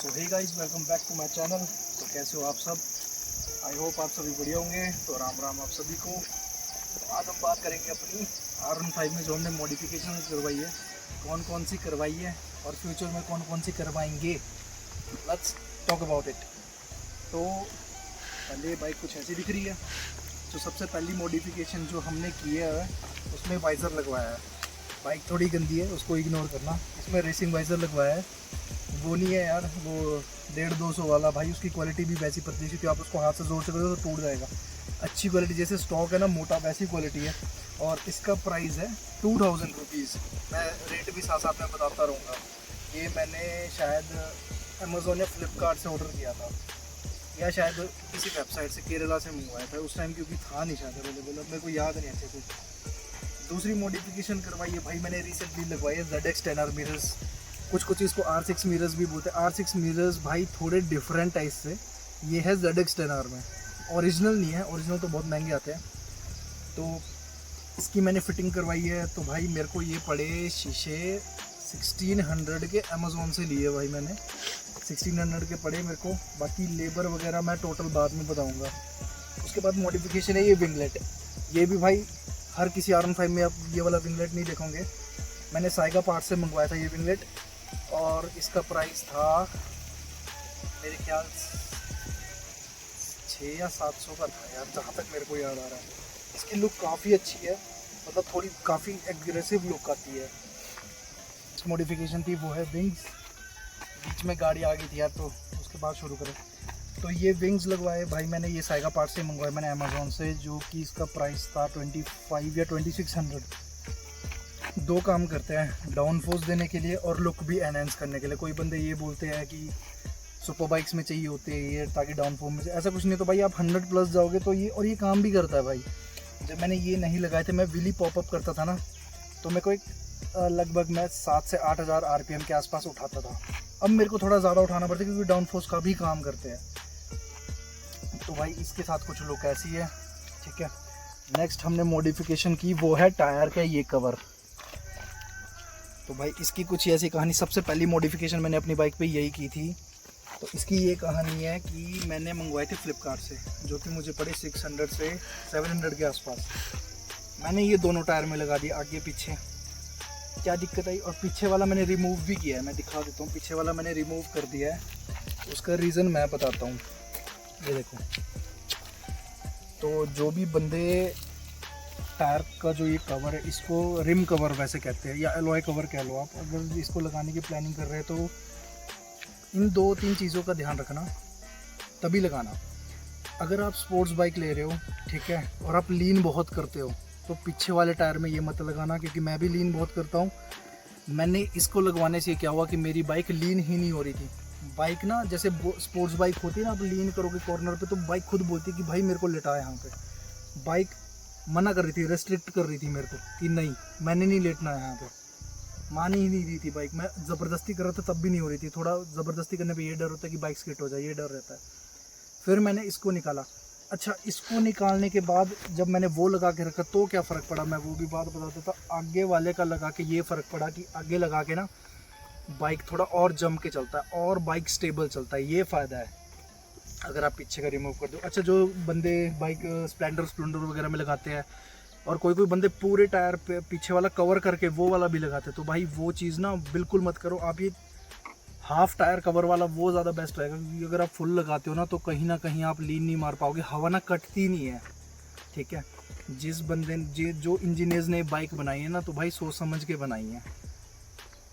So hey guys, welcome back to my channel. तो कैसे हो आप सब? आई होप आप सभी बढ़िया होंगे। तो राम राम आप सभी को। तो आज हम बात करेंगे अपनी R15 में जो हमने मॉडिफिकेशन करवाई है, कौन कौन सी करवाई है और फ्यूचर में कौन कौन सी करवाएंगे। Let's talk about it. तो पहले बाइक कुछ ऐसी दिख रही है। तो सबसे पहली मॉडिफिकेशन जो हमने की है उसमें वाइज़र लगवाया है। बाइक थोड़ी गंदी है, उसको इग्नोर करना। इसमें रेसिंग वाइज़र लगवाया है। वो नहीं है यार, वो 150-200 वाला। भाई उसकी क्वालिटी भी वैसी पतली सी थी, आप उसको हाथ से जोर से करो तो टूट जाएगा। अच्छी क्वालिटी जैसे स्टॉक है ना, मोटा, वैसी क्वालिटी है। और इसका प्राइस है 2000 रुपीज़। मैं रेट भी साथ साथ में बताता रहूँगा। ये मैंने शायद अमेज़ोन या फ्लिपकार्ट से ऑर्डर किया था, या शायद किसी वेबसाइट से, केरला से मंगवाया था उस टाइम, क्योंकि था नहीं शायद अवेलेबल, मेरे को याद नहीं अच्छे से। दूसरी मॉडिफिकेशन करवाई है भाई मैंने रिसेंटली लगवाई है ZX 10R मिरर्स। कुछ इसको R6 मिरर्स भी बोलते हैं। R6 मिरर्स भाई थोड़े डिफरेंट है इससे। ये है ZX 10R में, ओरिजिनल नहीं है, ओरिजिनल तो बहुत महंगे आते हैं। तो इसकी मैंने फिटिंग करवाई है। तो भाई मेरे को ये पड़े शीशे 1600 के, अमेज़ोन से लिए भाई मैंने। 1600 के पड़े मेरे को। बाकी लेबर वगैरह मैं टोटल बाद में बताऊंगा। उसके बाद मॉडिफिकेशन है ये विंगलेट। ये भी भाई हर किसी R15 में आप ये वाला विंगलेट नहीं देखोगे। मैंने साइगा पार्ट से मंगवाया था ये विंगलेट, और इसका प्राइस था मेरे ख्याल 600 या 700 का था यार, जहाँ तक मेरे को याद आ रहा है। इसकी लुक काफ़ी अच्छी है, मतलब थोड़ी काफ़ी एग्रेसिव लुक आती है। इस मॉडिफिकेशन थी वो है विंग्स। बीच में गाड़ी आ गई थी यार, तो उसके बाद शुरू करें। तो ये विंग्स लगवाए भाई मैंने, ये साइगा पार्ट से मंगवाए मैंने अमेज़ोन से, जो कि इसका प्राइस था 25 या 2600। दो काम करते हैं, डाउन फोर्स देने के लिए और लुक भी एनहेंस करने के लिए। कोई बंदे ये बोलते हैं कि सुपर बाइक्स में चाहिए होते हैं ये ताकि डाउन फोर्स में, ऐसा कुछ नहीं। तो भाई आप 100 प्लस जाओगे तो ये ये काम भी करता है भाई। जब मैंने ये नहीं लगाए थे, मैं व्हीली पॉपअप करता था ना, तो मेरे को एक लगभग मैं 7 से 8000 RPM के आसपास उठाता था। अब मेरे को थोड़ा ज़्यादा उठाना पड़ता है क्योंकि डाउन फोर्स का भी काम करते हैं। तो भाई इसके साथ कुछ लुक ऐसी है, ठीक है। नेक्स्ट हमने मॉडिफिकेशन की वो है टायर का ये कवर। तो भाई इसकी कुछ ऐसी कहानी, सबसे पहली मॉडिफिकेशन मैंने अपनी बाइक पे यही की थी। तो इसकी ये कहानी है कि मैंने मंगवाए थे फ्लिपकार्ट से, जो कि मुझे पड़े 600 से 700 के आसपास। मैंने ये दोनों टायर में लगा दिया, आगे पीछे। क्या दिक्कत आई, और पीछे वाला मैंने रिमूव भी किया है, मैं दिखा देता हूँ। पीछे वाला मैंने रिमूव कर दिया है, उसका रीज़न मैं बताता हूँ। ये देखो, तो जो भी बंदे टायर का जो ये कवर है, इसको रिम कवर वैसे कहते हैं, या एलॉय कवर कह लो आप। अगर इसको लगाने की प्लानिंग कर रहे हैं तो इन 2-3 चीज़ों का ध्यान रखना, तभी लगाना। अगर आप स्पोर्ट्स बाइक ले रहे हो, ठीक है, और आप लीन बहुत करते हो, तो पीछे वाले टायर में ये मत लगाना, क्योंकि मैं भी लीन बहुत करता हूँ। मैंने इसको लगवाने से क्या हुआ कि मेरी बाइक लीन ही नहीं हो रही थी। बाइक ना, जैसे स्पोर्ट्स बाइक होती है ना, आप लीन करोगे कॉर्नर पे तो बाइक खुद बोलती है कि भाई मेरे को लेटा है यहाँ पे। बाइक मना कर रही थी, रेस्ट्रिक्ट कर रही थी मेरे को कि नहीं, मैंने नहीं लेटना है यहाँ पे। मान ही नहीं रही थी बाइक। मैं ज़बरदस्ती कर रहा था तब भी नहीं हो रही थी। थोड़ा ज़बरदस्ती करने पे ये डर होता है कि बाइक स्किट हो जाए, ये डर रहता है। फिर मैंने इसको निकाला। अच्छा, इसको निकालने के बाद जब मैंने वो लगा के रखा तो क्या फ़र्क पड़ा, मैं वो भी बात बता देता। आगे वाले का लगा के ये फ़र्क पड़ा कि आगे लगा के ना बाइक थोड़ा और जम के चलता है और बाइक स्टेबल चलता है। ये फ़ायदा है अगर आप पीछे का रिमूव कर दो। अच्छा, जो बंदे बाइक स्प्लेंडर वगैरह में लगाते हैं, और कोई कोई बंदे पूरे टायर पे पीछे वाला कवर करके वो वाला भी लगाते हैं, तो भाई वो चीज़ ना बिल्कुल मत करो। आप ये हाफ टायर कवर वाला वो ज़्यादा बेस्ट रहेगा, क्योंकि अगर आप फुल लगाते हो ना तो कहीं आप लीन नहीं मार पाओगे, हवा ना कटती नहीं है, ठीक है। जिस बंदे जो इंजीनियर्स ने बाइक बनाई है ना, तो भाई सोच समझ के बनाई है।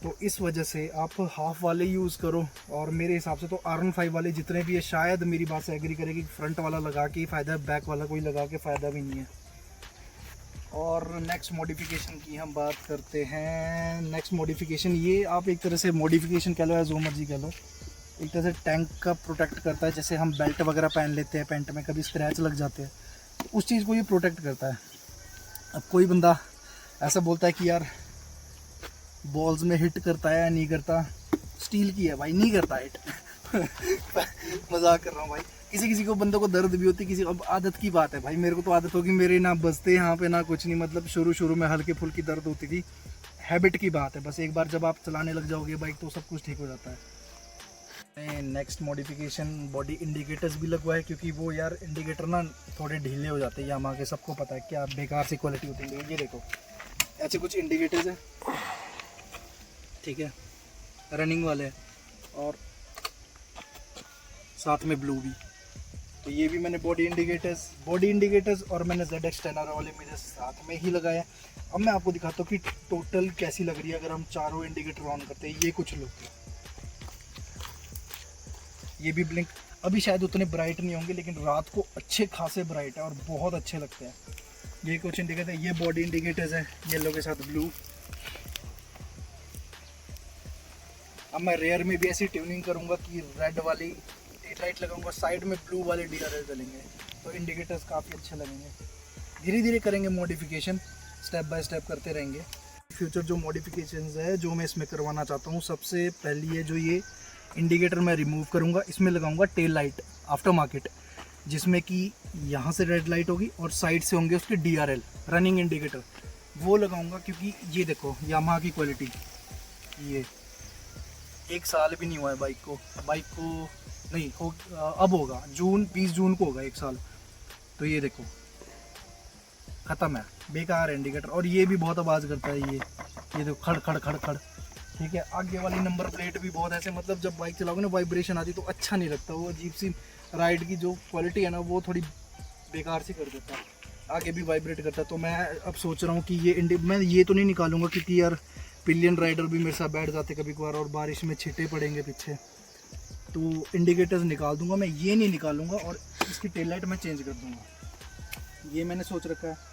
तो इस वजह से आप हाफ वाले यूज़ करो। और मेरे हिसाब से तो R15 वाले जितने भी है, शायद मेरी बात से एग्री करेगी, फ्रंट वाला लगा के ही फ़ायदा है, बैक वाला कोई लगा के फ़ायदा भी नहीं है। और नेक्स्ट मॉडिफिकेशन की हम बात करते हैं। नेक्स्ट मॉडिफिकेशन, ये आप एक तरह से मॉडिफिकेशन कह लो या जो मर्जी कह लो, एक तरह से टैंक का प्रोटेक्ट करता है। जैसे हम बेल्ट वगैरह पहन लेते हैं, पैंट में कभी स्क्रैच लग जाते हैं, तो उस चीज़ को ये प्रोटेक्ट करता है। अब कोई बंदा ऐसा बोलता है कि यार बॉल्स में हिट करता है या नहीं करता, स्टील की है भाई, नहीं करता हिट। मजाक कर रहा हूँ भाई। किसी को बंदों को दर्द भी होती है, किसी अब आदत की बात है भाई। मेरे को तो आदत होगी, मेरे ना बजते यहाँ पे ना कुछ नहीं, मतलब शुरू में हल्के फुल्की दर्द होती थी, हैबिट की बात है बस। एक बार जब आप चलाने लग जाओगे बाइक तो सब कुछ ठीक हो जाता है। नेक्स्ट मॉडिफिकेशन बॉडी इंडिकेटर्स भी लगवाए, क्योंकि वो यार इंडिकेटर ना थोड़े ढीले हो जाते हैं यामाहा के, सबको पता है क्या बेकार सी क्वालिटी होती है। ये देखो ऐसे कुछ इंडिकेटर्स हैं, ठीक है, रनिंग वाले हैं और साथ में ब्लू भी। तो ये भी मैंने बॉडी इंडिकेटर्स और मैंने ZX10R वाले मेरे साथ में ही लगाया। अब मैं आपको दिखाता हूँ कि टोटल कैसी लग रही है अगर हम चारों इंडिकेटर ऑन करते हैं। ये कुछ लुक, ये भी ब्लिंक अभी शायद उतने ब्राइट नहीं होंगे, लेकिन रात को अच्छे खासे ब्राइट है और बहुत अच्छे लगते हैं। ये कुछ इंडिकेटर, ये बॉडी इंडिकेटर्स है येलो के साथ ब्लू। अब मैं रेयर में भी ऐसी ट्यूनिंग करूँगा कि रेड वाली लाइट लगाऊंगा, साइड में ब्लू वाले DRL चलेंगे, तो इंडिकेटर्स काफ़ी अच्छे लगेंगे। धीरे धीरे करेंगे मॉडिफिकेशन, स्टेप बाय स्टेप करते रहेंगे। फ्यूचर जो मॉडिफिकेशंस है जो मैं इसमें करवाना चाहता हूँ, सबसे पहली है जो ये इंडिकेटर मैं रिमूव करूँगा, इसमें लगाऊंगा टेल लाइट आफ्टर मार्केट, जिसमें कि यहाँ से रेड लाइट होगी और साइड से होंगे उसके DRL रनिंग इंडिकेटर, वो लगाऊंगा। क्योंकि ये देखो यामाहा की क्वालिटी, ये 1 साल भी नहीं हुआ है बाइक को नहीं हो, अब होगा 20 जून को होगा 1 साल। तो ये देखो ख़त्म है, बेकार इंडिकेटर। और ये भी बहुत आवाज़ करता है, ये देखो खड़ खड़ खड़ खड़, ठीक है। आगे वाली नंबर प्लेट भी बहुत ऐसे, मतलब जब बाइक चलाओगे ना वाइब्रेशन आती तो अच्छा नहीं लगता, वो अजीब सी राइड की जो क्वालिटी है ना वो थोड़ी बेकार सी कर देता है, आगे भी वाइब्रेट करता है। तो मैं अब सोच रहा हूँ कि ये मैं ये तो नहीं निकालूंगा, क्योंकि यार पिलियन राइडर भी मेरे साथ बैठ जाते कभी कभार और बारिश में छींटे पड़ेंगे पीछे, तो इंडिकेटर्स निकाल दूंगा मैं, ये नहीं निकालूंगा। और इसकी टेल लाइट मैं चेंज कर दूंगा, ये मैंने सोच रखा है।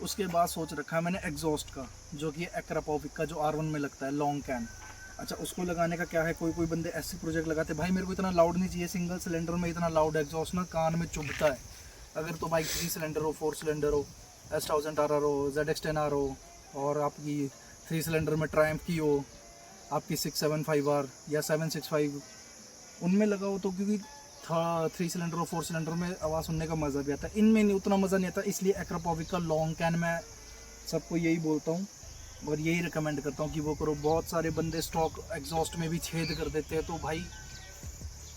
उसके बाद सोच रखा है मैंने एग्जॉस्ट का, जो कि एक्रापोविक का जो R1 में लगता है लॉन्ग कैन। अच्छा, उसको लगाने का क्या है, कोई बंदे ऐसे प्रोजेक्ट लगाते भाई मेरे को इतना लाउड नहीं चाहिए, सिंगल सिलेंडर में इतना लाउड एग्जॉस्ट ना कान में चुभता है। अगर तो बाइक 3 सिलेंडर हो, 4 सिलेंडर हो, S1000RR हो, ZX10R हो, और आपकी 3 सिलेंडर में ट्रायम्फ की हो, आपकी 675R या 765, उनमें लगाओ तो, क्योंकि 3 सिलेंडर और 4 सिलेंडर में आवाज़ सुनने का मज़ा भी आता है, इनमें नहीं उतना मज़ा नहीं आता। इसलिए एक्रापोविक का लॉन्ग कैन मैं सबको यही बोलता हूँ और यही रिकमेंड करता हूँ कि वो करो। बहुत सारे बंदे स्टॉक एग्जॉस्ट में भी छेद कर देते हैं, तो भाई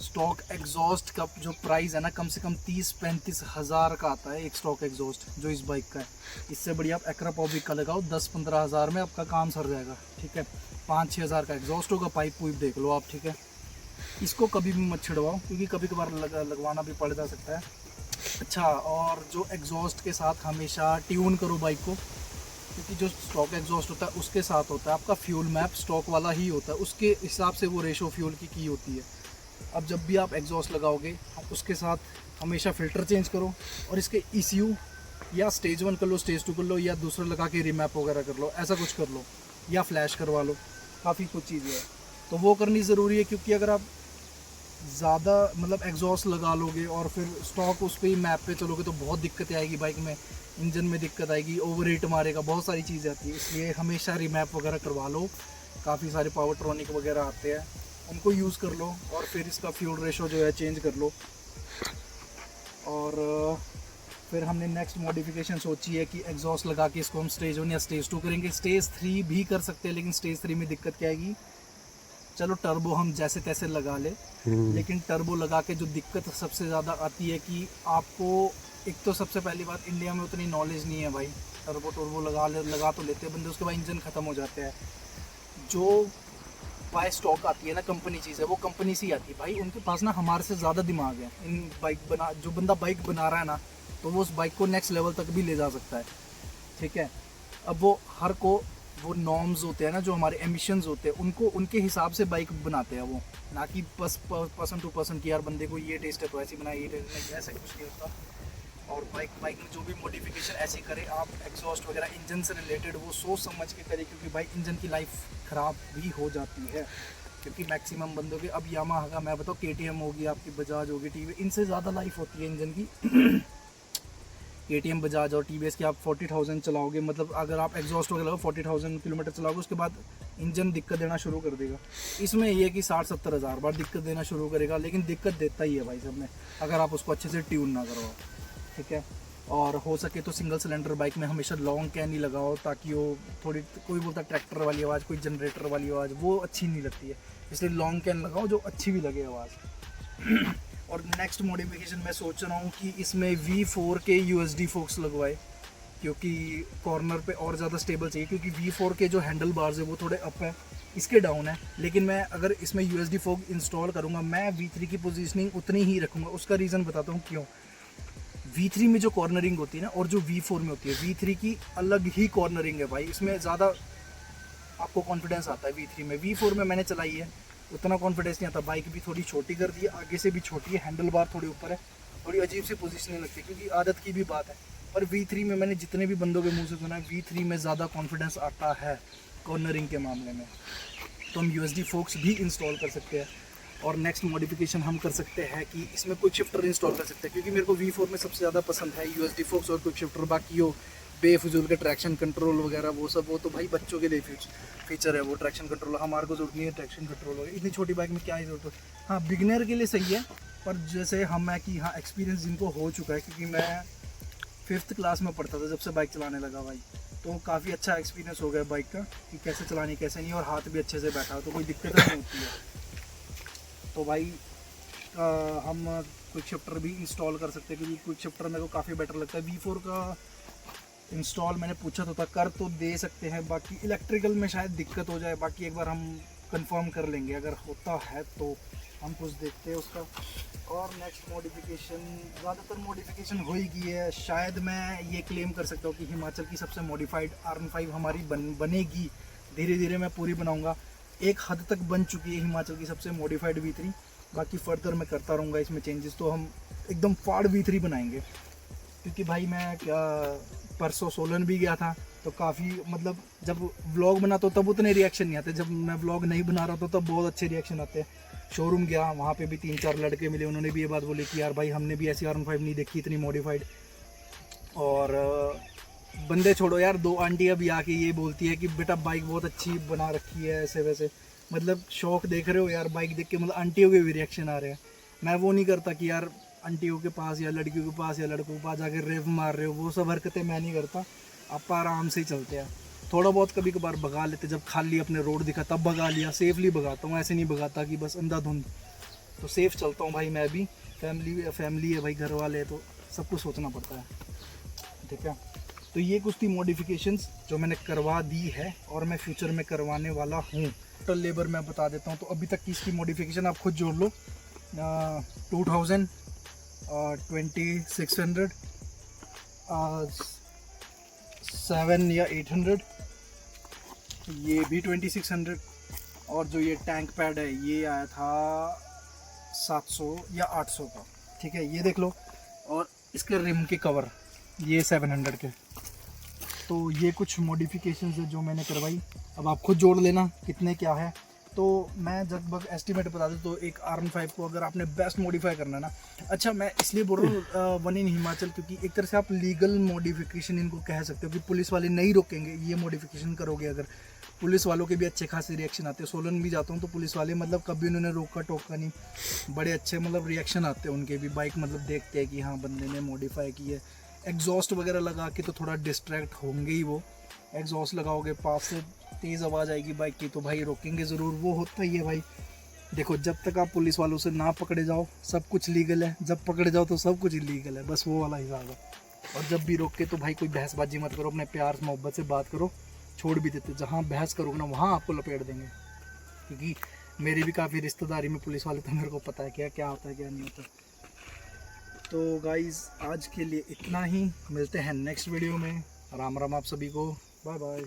स्टॉक एग्जॉस्ट का जो प्राइस है ना कम से कम 30-35 हज़ार का आता है एक स्टॉक एग्जॉस्ट जो इस बाइक का है। इससे बढ़िया आप एक्रापोविक का लगाओ, 10-15 हज़ार में आपका काम सर जाएगा, ठीक है। 5-6 हज़ार का एग्जॉस्ट होगा, पाइप पुइप देख लो आप, ठीक है। इसको कभी भी मत छिड़वाओ, क्योंकि कभी कभार लगवाना भी पड़ जा सकता है। अच्छा, और जो एग्जॉस्ट के साथ हमेशा ट्यून करो बाइक को, क्योंकि जो स्टॉक एग्जॉस्ट होता है उसके साथ होता है आपका फ्यूल मैप स्टॉक वाला ही होता है, उसके हिसाब से वो रेशो फ्यूल की होती है। अब जब भी आप एग्जॉस्ट लगाओगे उसके साथ हमेशा फ़िल्टर चेंज करो, और इसके ECU या स्टेज 1 कर लो, स्टेज 2 कर लो, या दूसरा लगा के रीमैप वगैरह कर लो, ऐसा कुछ कर लो, या फ्लैश करवा लो, काफ़ी कुछ चीज़ें हैं तो वो करनी ज़रूरी है। क्योंकि अगर आप ज़्यादा मतलब एग्जॉस्ट लगा लोगे और फिर स्टॉक उस पर ही मैप पे चलोगे तो बहुत दिक्कत आएगी बाइक में, इंजन में दिक्कत आएगी, ओवर हीट मारेगा, बहुत सारी चीज़ें आती है। इसलिए हमेशा रीमैप वगैरह करवा लो, काफ़ी सारे पावर ट्रॉनिक वगैरह आते हैं, उनको यूज़ कर लो, और फिर इसका फ्यूल रेशो जो है चेंज कर लो। और फिर हमने नेक्स्ट मॉडिफिकेशन सोची है कि एग्जॉस्ट लगा के इसको हम स्टेज 1 या स्टेज 2 करेंगे। स्टेज 3 भी कर सकते हैं, लेकिन स्टेज 3 में दिक्कत क्या आएगी, चलो टर्बो हम जैसे तैसे लगा ले, लेकिन टर्बो लगा के जो दिक्कत सबसे ज़्यादा आती है कि आपको एक तो सबसे पहली बात इंडिया में उतनी नॉलेज नहीं है भाई, टर्बो लगा तो लेते हैं बंदे, उसके बाद इंजन ख़त्म हो जाते हैं। जो बाय स्टॉक आती है ना कंपनी चीज़ है, वो कंपनी से ही आती है भाई, उनके पास ना हमारे से ज़्यादा दिमाग है। इन जो बंदा बाइक बना रहा है ना, तो वो उस बाइक को नेक्स्ट लेवल तक भी ले जा सकता है, ठीक है। अब वो नॉर्म्स होते हैं ना, जो हमारे एमिशंस होते हैं, उनको उनके हिसाब से बाइक बनाते हैं वो, ना कि बस पर्सन टू पर्सन की यार बंदे को ये टेस्ट है तो ऐसी बनाए, ये टेस्ट नहीं, ऐसा कुछ नहीं होता। और बाइक में जो भी मॉडिफिकेशन ऐसे करे आप, एग्जॉस्ट वगैरह इंजन से रिलेटेड वो सोच समझ के करें, क्योंकि भाई इंजन की लाइफ ख़राब भी हो जाती है। क्योंकि मैक्सिमम बंदों के, अब यामाहा का मैं बताऊँ, KTM होगी, आपकी बजाज होगी, TVS, इनसे ज़्यादा लाइफ होती है इंजन की। KTM, बजाज और TVS की आप 40,000 चलाओगे, मतलब अगर आप एग्जॉस्ट वगैरह 40,000 किलोमीटर चलाओगे, उसके बाद इंजन दिक्कत देना शुरू कर देगा। इसमें ये कि 60-70 हज़ार बार दिक्कत देना शुरू करेगा, लेकिन दिक्कत देता ही है भाई सब में, अगर आप उसको अच्छे से ट्यून ना करवाओ, ठीक है। और हो सके तो सिंगल सिलेंडर बाइक में हमेशा लॉन्ग कैन ही लगाओ, ताकि वो थोड़ी, कोई बोलता है ट्रैक्टर वाली आवाज़, कोई जनरेटर वाली आवाज़, वो अच्छी नहीं लगती है। इसलिए लॉन्ग कैन लगाओ जो अच्छी भी लगे आवाज़। और नेक्स्ट मॉडिफिकेशन मैं सोच रहा हूँ कि इसमें V4 के USD फोक्स लगवाए, क्योंकि कॉर्नर पे और ज़्यादा स्टेबल चाहिए, क्योंकि V4 के जो हैंडल बार्स है वो थोड़े अप है, इसके डाउन है। लेकिन मैं अगर इसमें USD फोक इंस्टॉल करूँगा, मैं V3 की पोजीशनिंग उतनी ही रखूँगा। उसका रीज़न बताता हूँ क्यों। V3 में जो कॉर्नरिंग होती है ना, और जो V4 में होती है, V3 की अलग ही कॉर्नरिंग है भाई, इसमें ज़्यादा आपको कॉन्फिडेंस आता है V3 में। V4 में मैंने चलाई है, उतना कॉन्फिडेंस नहीं आता। बाइक भी थोड़ी छोटी कर दी है, आगे से भी छोटी है, हैंडल बार थोड़ी ऊपर है, थोड़ी अजीब सी पोजीशनिंग लगती है, क्योंकि आदत की भी बात है। पर V3 में मैंने जितने भी बंदों के मुंह से सुना है, V3 में ज़्यादा कॉन्फिडेंस आता है कॉर्नरिंग के मामले में। तो हम USD फोक्स भी इंस्टॉल कर सकते हैं। और नेक्स्ट मॉडिफिकेशन हम कर सकते हैं कि इसमें क्विक शिफ्टर इंस्टॉल कर सकते हैं, क्योंकि मेरे को V4 में सबसे ज़्यादा पसंद है USD फोक्स और क्विक शिफ्टर। बाकी वो बेफजूल के ट्रैक्शन कंट्रोल वगैरह वो सब, वो तो भाई बच्चों के लिए फीचर है वो ट्रैक्शन कंट्रोल। हमारे को जरूरत नहीं है ट्रैक्शन कंट्रोल वगैरह, इतनी छोटी बाइक में क्या ही जरूरत है। हाँ, बिगनर के लिए सही है, पर जैसे हम है कि हाँ एक्सपीरियंस जिनको हो चुका है, क्योंकि मैं 5th क्लास में पढ़ता था जब से बाइक चलाने लगा भाई, तो काफ़ी अच्छा एक्सपीरियंस हो गया बाइक का कि कैसे चलानी कैसे नहीं, और हाथ भी अच्छे से बैठा, तो कोई दिक्कत नहीं होती है। तो भाई हम क्विक शिफ्टर भी इंस्टॉल कर सकते हैं, क्योंकि क्विक शिफ्टर मेरे को काफ़ी बेटर लगता है। V4 का इंस्टॉल मैंने पूछा तो था, कर तो दे सकते हैं, बाकी इलेक्ट्रिकल में शायद दिक्कत हो जाए। बाकी एक बार हम कंफर्म कर लेंगे, अगर होता है तो हम कुछ देखते हैं उसका। और नेक्स्ट मॉडिफिकेशन, ज़्यादातर मॉडिफिकेशन हो ही गई है। शायद मैं ये क्लेम कर सकता हूँ कि हिमाचल की सबसे मॉडिफाइड R15 हमारी बनेगी। धीरे धीरे मैं पूरी बनाऊँगा। एक हद तक बन चुकी है हिमाचल की सबसे मॉडिफाइड V3, बाकी फर्दर मैं करता रहूँगा इसमें चेंजेस, तो हम एकदम फाड़ V3 बनाएंगे। क्योंकि भाई मैं क्या परसों सोलन भी गया था, तो काफ़ी मतलब जब व्लॉग बनाता हूँ तब उतने रिएक्शन नहीं आते, जब मैं व्लॉग नहीं बना रहा था तब बहुत अच्छे रिएक्शन आते हैं। शोरूम गया, वहाँ पे भी 3-4 लड़के मिले, उन्होंने भी ये बात बोली कि यार भाई हमने भी ऐसी R15 नहीं देखी इतनी मॉडिफाइड। और बंदे छोड़ो यार, 2 आंटियाँ भी आके ये बोलती है कि बेटा बाइक बहुत अच्छी बना रखी है, ऐसे वैसे। मतलब शौक देख रहे हो यार बाइक देख के, मतलब आंटियों के भी रिएक्शन आ रहे हैं। मैं वो नहीं करता कि यार आंटियों के पास या लड़कियों के पास या लड़कों के पास जाकर रेव मार रहे हो, वो सब हरकतें मैं नहीं करता। आप आराम से ही चलते हैं, थोड़ा बहुत कभी कभार भगा लेते, जब खाली अपने रोड दिखा तब भगा लिया, सेफली भगाता हूँ, ऐसे नहीं भगाता कि बस अंधाधुंध। तो सेफ चलता हूँ भाई मैं भी, फैमिली है भाई, घर वाले, तो सब कुछ सोचना पड़ता है, ठीक है। तो ये कुछ थी मॉडिफिकेशंस जो मैंने करवा दी है और मैं फ्यूचर में करवाने वाला हूँ। टोटल लेबर मैं बता देता हूँ, तो अभी तक की इसकी मॉडिफिकेशन आप खुद जोड़ लो, 2000, 2600, 7 या 800, ये भी 2600, और जो ये टैंक पैड है ये आया था 700 या 800 का, ठीक है, ये देख लो। और इसके रिम के कवर ये 700 के। तो ये कुछ मॉडिफिकेशंस है जो मैंने करवाई, अब आप खुद जोड़ लेना कितने क्या है। तो मैं लगभग एस्टिमेट बता दूँ तो एक R15 को अगर आपने बेस्ट मॉडिफाई करना है ना, अच्छा मैं इसलिए बोल रहा हूँ वन इन हिमाचल, क्योंकि एक तरह से आप लीगल मॉडिफिकेशन इनको कह सकते हो कि पुलिस वाले नहीं रोकेंगे। ये मॉडिफिकेशन करोगे अगर, पुलिस वालों के भी अच्छे खासे रिएक्शन आते हैं। सोलन भी जाता हूँ तो पुलिस वाले मतलब कभी उन्होंने रोका टोका नहीं, बड़े अच्छे मतलब रिएक्शन आते हैं उनके भी। बाइक मतलब देखते हैं कि हाँ बंदे ने मॉडिफाई की है। एग्जॉस्ट वगैरह लगा के तो थोड़ा डिस्ट्रैक्ट होंगे ही वो, एग्जॉस्ट लगाओगे पास से तेज़ आवाज़ आएगी बाइक की तो भाई रोकेंगे ज़रूर, वो होता ही है भाई। देखो जब तक आप पुलिस वालों से ना पकड़े जाओ सब कुछ लीगल है, जब पकड़े जाओ तो सब कुछ इलीगल है, बस वो वाला हिसाब है। और जब भी रोक के तो भाई कोई बहसबाजी मत करो, अपने प्यार मोहब्बत से बात करो, छोड़ भी देते। जहाँ बहस करोगे ना वहाँ आपको लपेट देंगे, क्योंकि मेरी भी काफ़ी रिश्तेदारी में पुलिस वाले तो मेरे को पता है क्या क्या होता है क्या नहीं होता। तो गाइज़ आज के लिए इतना ही, मिलते हैं नेक्स्ट वीडियो में। राम राम आप सभी को, बाय बाय।